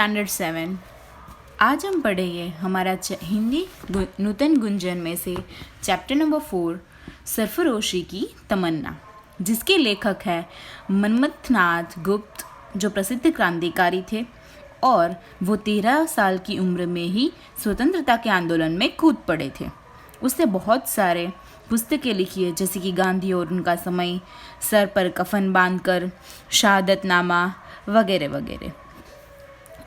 Standard 7। आज हम पढ़ेंगे हमारा हिंदी नूतन गुंजन में से चैप्टर नंबर 4 सरफरोशी की तमन्ना, जिसके लेखक हैं मनमथनाथ गुप्त, जो प्रसिद्ध क्रांतिकारी थे और वो 13 साल की उम्र में ही स्वतंत्रता के आंदोलन में कूद पड़े थे। उसने बहुत सारे पुस्तकें लिखी है, जैसे कि गांधी और उनका समय, सर पर कफन बांधकर, शहादतनामा वगैरह वगैरह।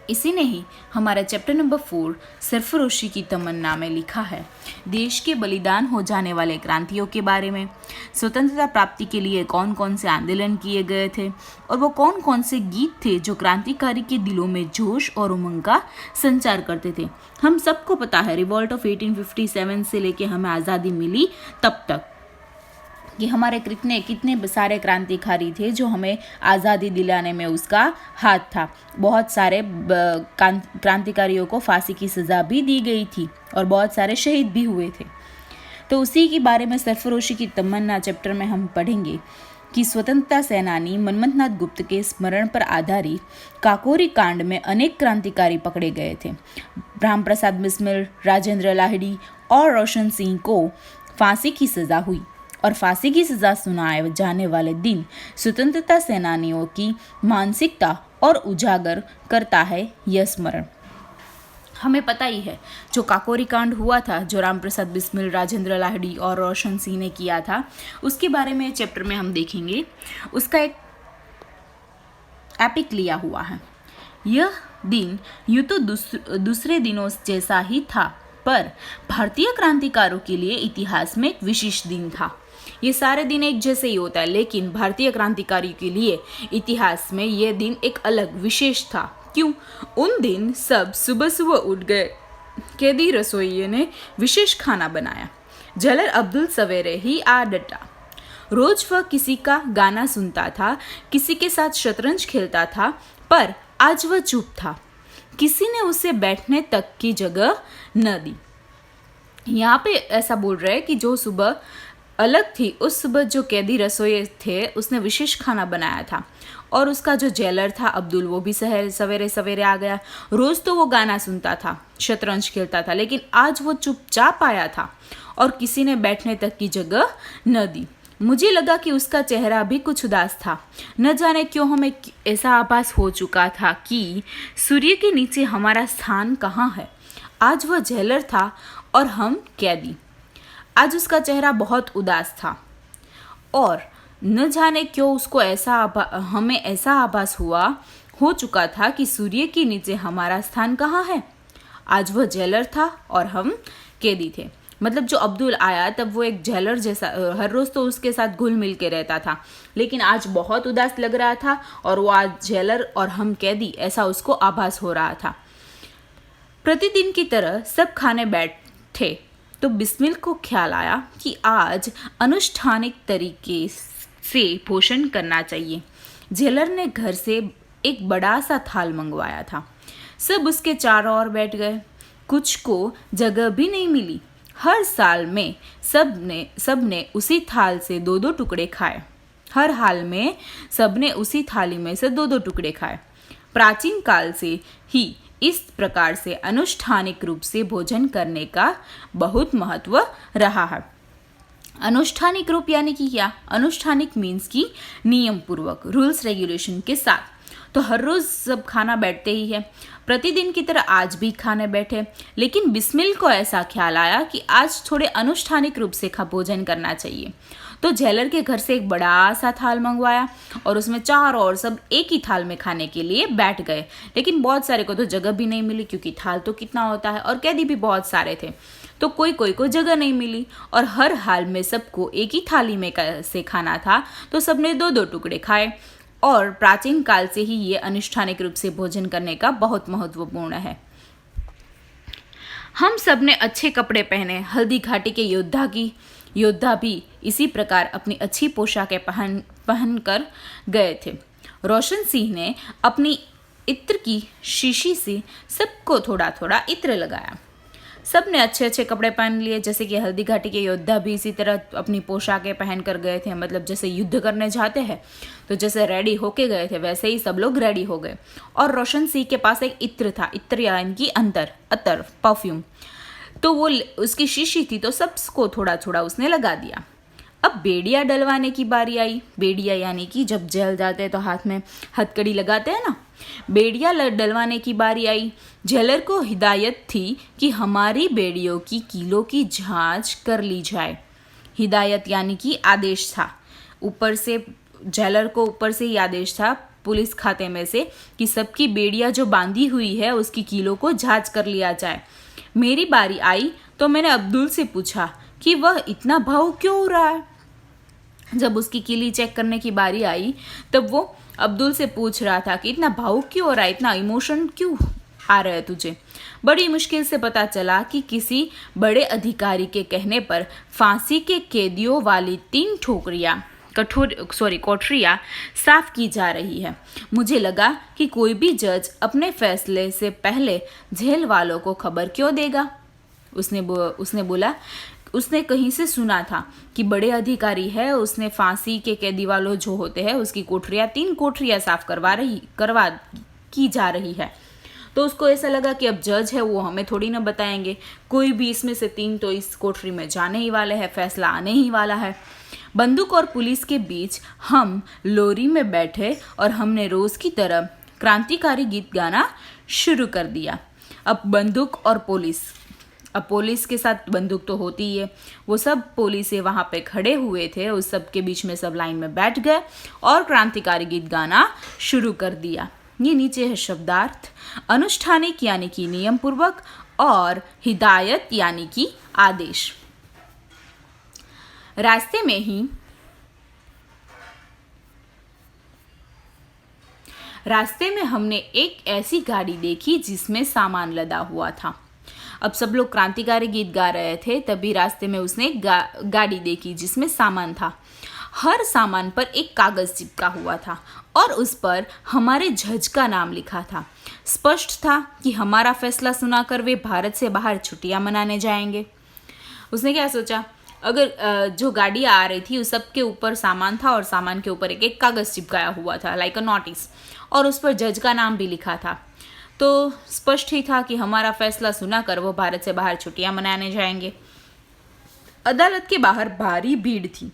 इसी ने ही हमारा चैप्टर नंबर 4 सरफरोशी की तमन्ना में लिखा है देश के बलिदान हो जाने वाले क्रांतियों के बारे में, स्वतंत्रता प्राप्ति के लिए कौन कौन से आंदोलन किए गए थे और वो कौन कौन से गीत थे जो क्रांतिकारी के दिलों में जोश और उमंग का संचार करते थे। हम सबको पता है रिवॉल्ट ऑफ 1857 से लेके हमें आज़ादी मिली तब तक कि हमारे कितने सारे क्रांतिकारी थे जो हमें आज़ादी दिलाने में उसका हाथ था। बहुत सारे क्रांतिकारियों को फांसी की सज़ा भी दी गई थी और बहुत सारे शहीद भी हुए थे। तो उसी के बारे में सरफरोशी की तमन्ना चैप्टर में हम पढ़ेंगे कि स्वतंत्रता सेनानी मनमथनाथ गुप्त के स्मरण पर आधारित काकोरी कांड में अनेक क्रांतिकारी पकड़े गए थे। राम प्रसाद बिस्मिल, राजेंद्र लाहिड़ी और रोशन सिंह को फांसी की सज़ा हुई और फांसी की सज़ा सुनाए जाने वाले दिन स्वतंत्रता सेनानियों की मानसिकता और उजागर करता है यह स्मरण। हमें पता ही है जो काकोरी कांड हुआ था, जो राम प्रसाद बिस्मिल, राजेंद्र लाहिड़ी और रोशन सिंह ने किया था, उसके बारे में चैप्टर में हम देखेंगे। उसका एक एपिक लिया हुआ है। यह दिन यूँ तो दूसरे दिनों जैसा ही था, पर भारतीय क्रांतिकारों के लिए इतिहास में एक विशेष दिन था। ये सारे दिन एक जैसे ही होता है, लेकिन भारतीय क्रांतिकारी के लिए इतिहास में यह दिन एक अलग विशेष था। क्यों? उन दिन सब सुबह सुबह उठ गए। कैदी रसोइये ने विशेष खाना बनाया। झल्लर अब्दुल सवेरे ही आ डटा। रोज वह किसी का गाना सुनता था, किसी के साथ शतरंज खेलता था, पर आज वह चुप था। किसी ने उसे बैठने तक की जगह न दी। यहाँ पे ऐसा बोल रहे हैं कि जो सुबह अलग थी, उस सुबह जो कैदी रसोई थे उसने विशेष खाना बनाया था और उसका जो जेलर था अब्दुल, वो भी सवेरे सवेरे आ गया। रोज तो वो गाना सुनता था, शतरंज खेलता था, लेकिन आज वो चुपचाप आया था और किसी ने बैठने तक की जगह न दी। मुझे लगा कि उसका चेहरा भी कुछ उदास था। न जाने क्यों हमें ऐसा आभास हो चुका था कि सूर्य के नीचे हमारा स्थान कहाँ है। आज वह जेलर था और हम कैदी। आज उसका चेहरा बहुत उदास था और न जाने क्यों उसको हमें ऐसा आभास हो चुका था कि सूर्य के नीचे हमारा स्थान कहाँ है। आज वह जेलर था और हम कैदी थे। मतलब जो अब्दुल आया तब वो एक जेलर जैसा, हर रोज तो उसके साथ घुल मिल के रहता था, लेकिन आज बहुत उदास लग रहा था और वो आज जेलर और हम कैदी, ऐसा उसको आभास हो रहा था। प्रतिदिन की तरह सब खाने बैठे तो बिस्मिल को ख्याल आया कि आज अनुष्ठानिक तरीके से भोजन करना चाहिए। जेलर ने घर से एक बड़ा सा थाल मंगवाया था। सब उसके चारों ओर बैठ गए। कुछ को जगह भी नहीं मिली। हर साल में सबने उसी थाल से दो दो टुकड़े खाए। हर हाल में सबने उसी थाली में से दो दो टुकड़े खाए। प्राचीन काल से ही इस प्रकार से अनुष्ठानिक रूप से भोजन करने का बहुत महत्व रहा है। अनुष्ठानिक रूप यानी कि क्या? अनुष्ठानिक मीन्स की नियम पूर्वक, रूल्स रेगुलेशन के साथ। तो हर रोज सब खाना बैठते ही है। प्रतिदिन की तरह आज भी खाने बैठे, लेकिन बिस्मिल को ऐसा ख्याल आया कि आज थोड़े अनुष्ठानिक रूप से भोजन करना चाहिए। तो जेलर के घर से एक बड़ा सा थाल मंगवाया और उसमें चार और सब एक ही थाल में खाने के लिए बैठ गए। लेकिन बहुत सारे को तो जगह भी नहीं मिली, क्योंकि थाल तो कितना होता है और कैदी भी बहुत सारे थे, तो कोई को जगह नहीं मिली और हर हाल में सबको एक ही थाली में से खाना था, तो सबने दो दो टुकड़े खाए। और प्राचीन काल से ही ये अनुष्ठानिक रूप से भोजन करने का बहुत महत्वपूर्ण है। हम सब ने अच्छे कपड़े पहने। हल्दी घाटी के योद्धा भी इसी प्रकार अपनी अच्छी पोशाकें पहन कर गए थे। रोशन सिंह ने अपनी इत्र की शीशी से सबको थोड़ा थोड़ा इत्र लगाया। सब ने अच्छे अच्छे कपड़े पहन लिए, जैसे कि हल्दी घाटी के योद्धा भी इसी तरह अपनी पोशाकें पहन कर गए थे, मतलब जैसे युद्ध करने जाते हैं तो जैसे रेडी होके गए थे वैसे ही सब लोग रेडी हो गए। और रोशन सिंह के पास एक इत्र था, इत्र यानी कि अतर परफ्यूम, तो वो उसकी शीशी थी तो सबको थोड़ा थोड़ा उसने लगा दिया। अब बेड़िया डलवाने की बारी आई। बेड़िया यानी कि जब जेल जाते हैं तो हाथ में हथकड़ी लगाते हैं ना, बेड़िया डलवाने की बारी आई। जेलर को हिदायत थी कि हमारी बेड़ियों की कीलों की जांच कर ली जाए। हिदायत यानी कि आदेश था, ऊपर से जेलर को ऊपर से ही आदेश था पुलिस खाते में से कि सबकी बेड़िया जो बांधी हुई है उसकी कीलों को जांच कर लिया जाए। मेरी बारी आई तो मैंने अब्दुल से पूछा कि वह इतना भावुक क्यों हो रहा है। जब उसकी कीली चेक करने की बारी आई तब वो अब्दुल से पूछ रहा था कि इतना भावुक क्यों हो रहा है, इतना इमोशन क्यों आ रहा है तुझे। बड़ी मुश्किल से पता चला कि किसी बड़े अधिकारी के कहने पर फांसी के कैदियों वाली 3 कोठरियाँ साफ की जा रही है। मुझे लगा कि कोई भी जज अपने फैसले से पहले जेल वालों को खबर क्यों देगा। उसने बोला उसने कहीं से सुना था कि बड़े अधिकारी है, उसने फांसी के कैदी वालों जो होते हैं उसकी 3 कोठरियाँ साफ करवा की जा रही है। तो उसको ऐसा लगा कि अब जज है वो हमें थोड़ी ना बताएंगे, कोई भी इसमें से 3 तो इस कोठरी में जाने ही वाले हैं, फैसला आने ही वाला है। बंदूक और पुलिस के बीच हम लोरी में बैठे और हमने रोज की तरह क्रांतिकारी गीत गाना शुरू कर दिया। अब पुलिस के साथ बंदूक तो होती ही है, वो सब पुलिस वहाँ पे खड़े हुए थे, उस सब के बीच में सब लाइन में बैठ गए और क्रांतिकारी गीत गाना शुरू कर दिया। ये नीचे है शब्दार्थ। अनुष्ठानिक यानी कि नियम पूर्वक और हिदायत यानी कि आदेश। रास्ते में हमने एक ऐसी गाड़ी देखी जिसमें सामान लदा हुआ था। अब सब लोग क्रांतिकारी गीत गा रहे थे, तभी रास्ते में उसने गाड़ी देखी जिसमें सामान था। हर सामान पर एक कागज चिपका हुआ था और उस पर हमारे जज का नाम लिखा था। स्पष्ट था कि हमारा फैसला सुनाकर वे भारत से बाहर छुट्टियां मनाने जाएंगे। उसने क्या सोचा, अगर जो गाड़ी आ रही थी उस सब के ऊपर सामान था और सामान के ऊपर एक कागज चिपकाया हुआ था लाइक अ नोटिस, और उस पर जज का नाम भी लिखा था, तो स्पष्ट ही था कि हमारा फैसला सुनाकर वो भारत से बाहर छुट्टियां मनाने जाएंगे। अदालत के बाहर भारी भीड़ थी।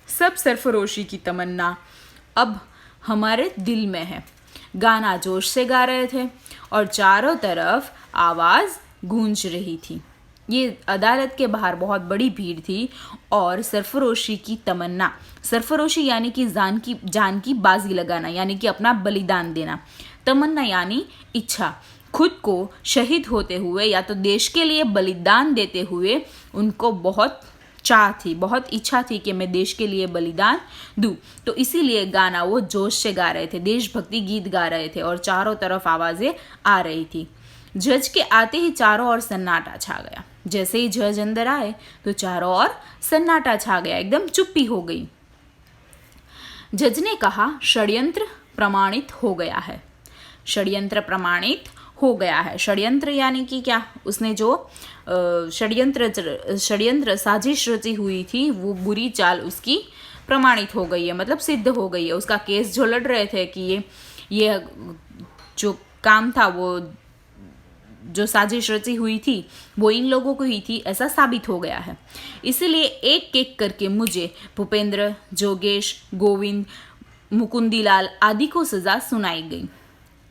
सब सरफरोशी की तमन्ना अब हमारे दिल में है। गाना जोश से गा रहे थे और चारों तरफ आवाज गूंज रही थी। ये अदालत के बाहर बहुत बड़ी भीड़ थी और सरफरोशी की तमन्ना, सरफरोशी यानी कि जान की बाजी लगाना, यानी कि अपना बलिदान देना। तमन्ना यानी इच्छा, खुद को शहीद होते हुए या तो देश के लिए बलिदान देते हुए उनको बहुत चाह थी, बहुत इच्छा थी कि मैं देश के लिए बलिदान दूं। तो इसीलिए गाना वो जोश से गा रहे थे, देशभक्ति गीत गा रहे थे और चारों तरफ आवाजें आ रही थी। जज के आते ही चारों ओर सन्नाटा छा गया। जैसे ही जज अंदर आए तो चारों ओर सन्नाटा छा गया, एकदम चुप्पी हो गई। जज ने कहा, षड्यंत्र प्रमाणित हो गया है। षड्यंत्र प्रमाणित हो गया है। षड्यंत्र यानी कि क्या, उसने जो षड्यंत्र साजिश रची हुई थी वो बुरी चाल उसकी प्रमाणित हो गई है, मतलब सिद्ध हो गई है। उसका केस जो लड़ रहे थे कि ये जो काम था, वो जो साजिश रची हुई थी वो इन लोगों को ही थी, ऐसा साबित हो गया है। इसीलिए एक एक करके मुझे भूपेंद्र, जोगेश, गोविंद, मुकुंदीलाल आदि को सजा सुनाई गई।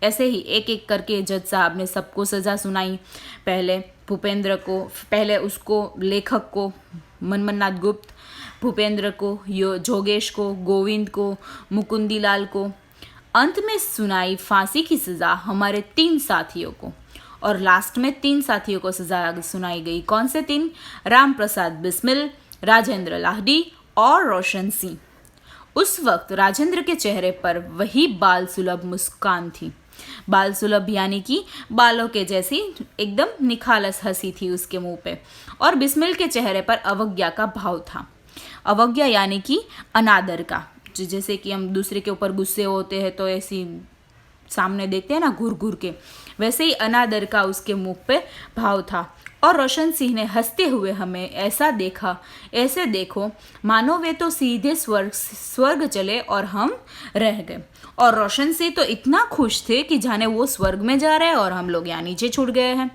ऐसे ही एक एक करके जज साहब ने सबको सजा सुनाई। पहले भूपेंद्र को, पहले उसको लेखक को मनमन्नाथ गुप्त, भूपेंद्र को, जोगेश को, गोविंद को, मुकुंदीलाल को। अंत में सुनाई फांसी की सजा हमारे 3 साथियों को, और लास्ट में 3 साथियों को सजा सुनाई गई। कौन से 3? राम प्रसाद बिस्मिल, राजेंद्र लाहडी और रोशन सिंह। उस वक्त राजेंद्र के चेहरे पर वही बाल सुलभ मुस्कान थी। बाल सुलभ यानी कि बालों के जैसी एकदम निखालस हंसी थी उसके मुंह पे, और बिस्मिल के चेहरे पर अवज्ञा का भाव था। अवज्ञा यानी कि अनादर का, जैसे कि हम दूसरे के ऊपर गुस्से होते हैं तो ऐसी सामने देखते हैं ना घूर घूर के, वैसे ही अनादर का उसके मुख पे भाव था। और रोशन सिंह ने हंसते हुए हमें ऐसा देखा, ऐसे देखो मानो वे तो सीधे स्वर्ग चले और हम रह गए। और रोशन सिंह तो इतना खुश थे कि जाने वो स्वर्ग में जा रहे हैं और हम लोग यहाँ नीचे छूट गए हैं।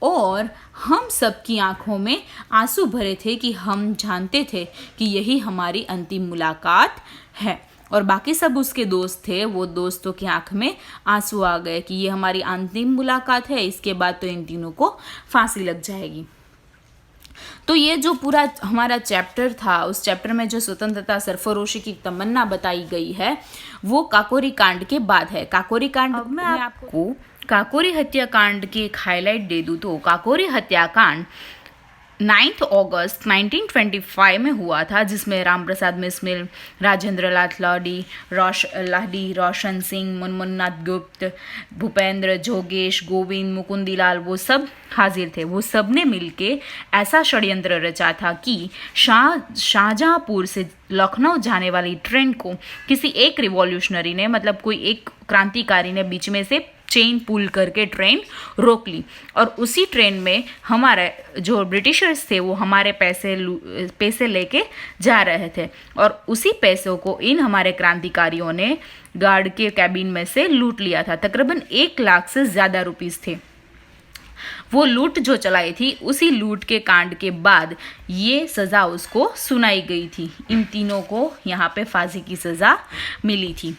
और हम सबकी आंखों में आंसू भरे थे कि हम जानते थे कि यही हमारी अंतिम मुलाकात है। और बाकी सब उसके दोस्त थे, वो दोस्तों की आंख में आंसू आ गए कि ये हमारी अंतिम मुलाकात है, इसके बाद तो इन तीनों को फांसी लग जाएगी। तो ये जो पूरा हमारा चैप्टर था, उस चैप्टर में जो स्वतंत्रता सरफरोशी की तमन्ना बताई गई है वो काकोरी कांड के बाद है। काकोरी कांड मैं आपको काकोरी हत्याकांड की एक हाईलाइट दे दूँ तो काकोरी हत्याकांड 9 अगस्त 1925 में हुआ था, जिसमें राम प्रसाद मिस्मिल, राजेंद्र नाथ लाडी, रोशन सिंह, मुनमुन्नाथ गुप्त, भूपेंद्र, जोगेश, गोविंद, मुकुंदीलाल वो सब हाजिर थे। वो सब ने मिलके ऐसा षड्यंत्र रचा था कि शाहजहांपुर से लखनऊ जाने वाली ट्रेन को किसी एक रिवॉल्यूशनरी ने, मतलब कोई एक क्रांतिकारी ने बीच में से चेन पुल करके ट्रेन रोक ली। और उसी ट्रेन में हमारे जो ब्रिटिशर्स थे वो हमारे पैसे लेके जा रहे थे और उसी पैसों को इन हमारे क्रांतिकारियों ने गार्ड के कैबिन में से लूट लिया था। तकरीबन 1 लाख से ज़्यादा रुपीस थे। वो लूट जो चलाई थी, उसी लूट के कांड के बाद ये सज़ा उसको सुनाई गई थी। इन तीनों को यहाँ पे फांसी की सज़ा मिली थी।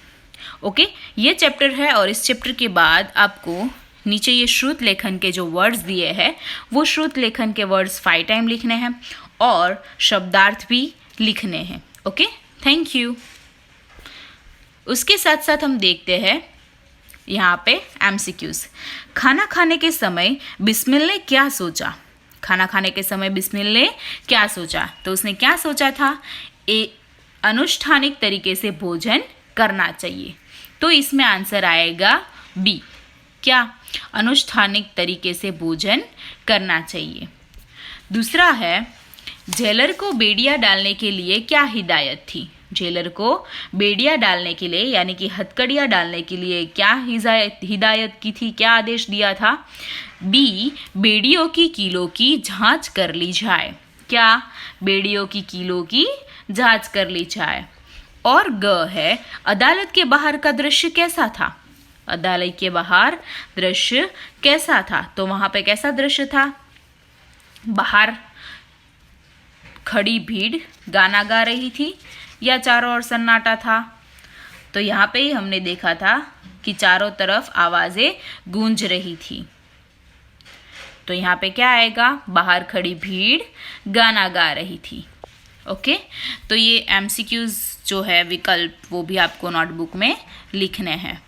ओके, ये चैप्टर है और इस चैप्टर के बाद आपको नीचे ये श्रुत लेखन के जो वर्ड्स दिए हैं वो श्रुत लेखन के वर्ड्स 5 टाइम लिखने हैं और शब्दार्थ भी लिखने हैं। Okay, thank you. उसके साथ साथ हम देखते हैं यहाँ पे MCQs। खाना खाने के समय बिस्मिल ने क्या सोचा? खाना खाने के समय बिस्मिल ने क्या सोचा? तो उसने क्या सोचा था? अनुष्ठानिक तरीके से भोजन करना चाहिए। तो इसमें आंसर आएगा बी। क्या? अनुष्ठानिक तरीके से भोजन करना चाहिए। दूसरा है, जेलर को बेड़िया डालने के लिए क्या हिदायत थी? जेलर को बेड़िया डालने के लिए यानी कि हथकड़ियाँ डालने के लिए क्या हिदायत की थी, क्या आदेश दिया था? बी, बेड़ियों की कीलो की जांच कर ली जाए। क्या? बेड़ियों की कीलो की जांच कर ली जाए। और ग है, अदालत के बाहर का दृश्य कैसा था? अदालत के बाहर दृश्य कैसा था? तो वहां पे कैसा दृश्य था? बाहर खड़ी भीड़ गाना गा रही थी या चारों ओर सन्नाटा था? तो यहाँ पे ही हमने देखा था कि चारों तरफ आवाजें गूंज रही थी। तो यहाँ पे क्या आएगा? बाहर खड़ी भीड़ गाना गा रही थी। ओके, तो ये MCQs जो है विकल्प वो भी आपको नोटबुक में लिखने हैं।